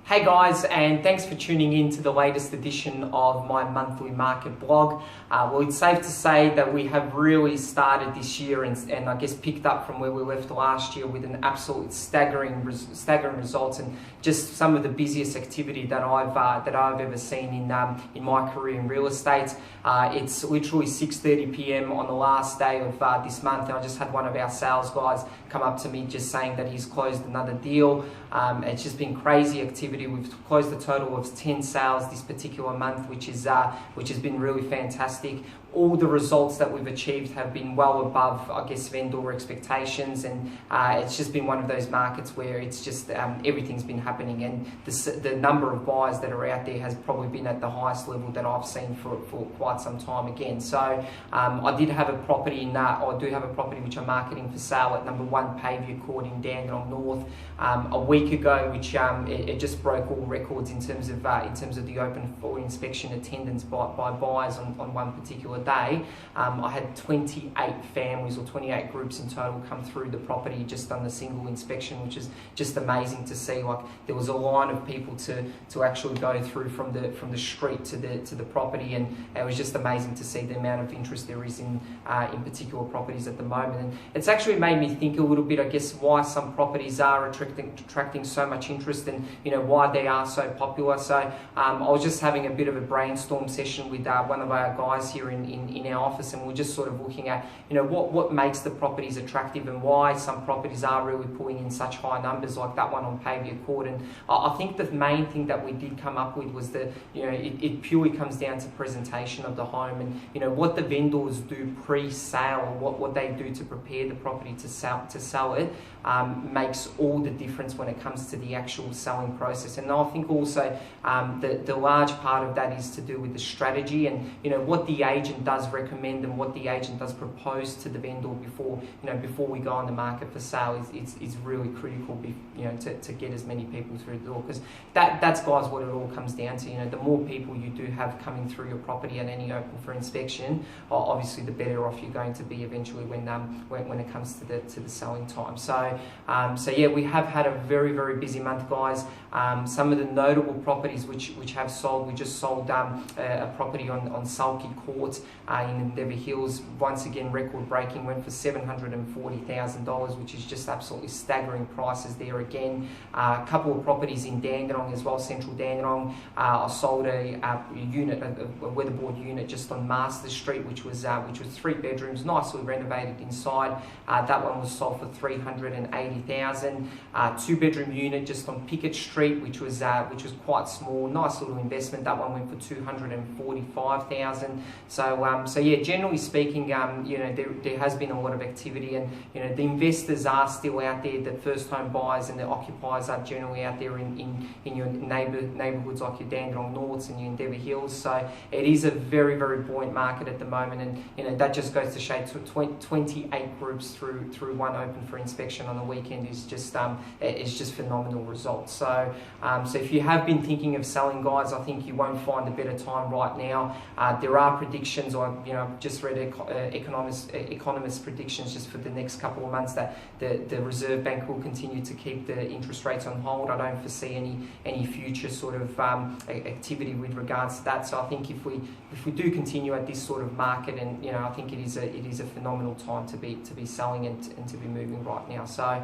Hey guys, and thanks for tuning in to the latest edition of my monthly market blog. Well, it's safe to say that we have really started this year and I guess picked up from where we left last year with an absolute staggering results and just some of the busiest activity that I've ever seen in my career in real estate. It's literally 6:30 p.m. on the last day of this month, and I just had one of our sales guys come up to me just saying that he's closed another deal. It's just been crazy activity. We've closed a total of 10 sales this particular month, which has been really fantastic. All the results that we've achieved have been well above, I guess, vendor expectations, and it's just been one of those markets where it's just everything's been happening, and the number of buyers that are out there has probably been at the highest level that I've seen for quite some time again. So I do have a property which I'm marketing for sale at number 1 Pavia Court in Dandenong North a week ago, which it just broke all records in terms of the open for inspection attendance by buyers on one particular day. I had 28 families or 28 groups in total come through the property just on the single inspection, which is just amazing to see. Like, there was a line of people to actually go through from the street to the property, and it was just amazing to see the amount of interest there is in particular properties at the moment. And it's actually made me think a little bit, I guess, why some properties are attracting so much interest, and why they are so popular. So I was just having a bit of a brainstorm session with one of our guys here in our office, and we're just sort of looking at what makes the properties attractive and why some properties are really pulling in such high numbers like that one on Pavia Court. And I think the main thing that we did come up with was that it purely comes down to presentation of the home, and what the vendors do pre-sale, what they do to prepare the property to sell it, makes all the difference when it comes to the actual selling process. And I think also the large part of that is to do with the strategy and what the agent does recommend and what the agent does propose to the vendor before we go on the market for sale is really critical, to get as many people through the door, because that's, guys, what it all comes down to. The more people you do have coming through your property at any open for inspection, obviously the better off you're going to be eventually when it comes to the selling time. So yeah, we have had a very, very busy month, guys. Some of the notable properties which have sold, we just sold a property on Sulky Court in Endeavour Hills. Once again, record breaking, went for $740,000, which is just absolutely staggering prices there again. A couple of properties in Dandenong as well, central Dandenong. I sold a weatherboard unit just on Master Street, which was 3 bedrooms, nicely renovated inside. That one was sold for $380,000. 2-bedroom unit just on Pickett Street, which was quite small, nice little investment. That one went for $245,000. So yeah, generally speaking, there has been a lot of activity, and the investors are still out there. The first home buyers and the occupiers are generally out there in your neighbourhoods like your Dandenong Norths and your Endeavour Hills. So it is a very, very buoyant market at the moment, and that just goes to show 28 groups through one open for inspection on the weekend is just phenomenal results. So if you have been thinking of selling, guys, I think you won't find a better time right now. There are predictions, or I've just read economists' predictions just for the next couple of months that the Reserve Bank will continue to keep the interest rates on hold. I don't foresee any future sort of activity with regards to that. So I think if we do continue at this sort of market, and I think it is a phenomenal time to be selling and to be moving right now. So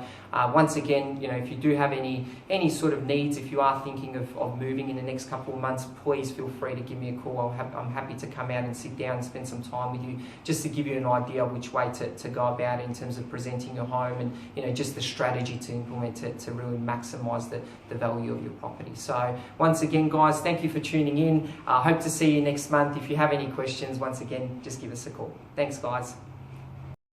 once again, if you do have any sort of needs, if you are thinking of moving in the next couple of months, please feel free to give me a call. I'm happy to come out and sit down and spend some time with you just to give you an idea of which way to go about it in terms of presenting your home, and just the strategy to implement to really maximize the value of your property. So once again, guys, thank you for tuning in. I hope to see you next month. If you have any questions, once again, just give us a call. Thanks, guys.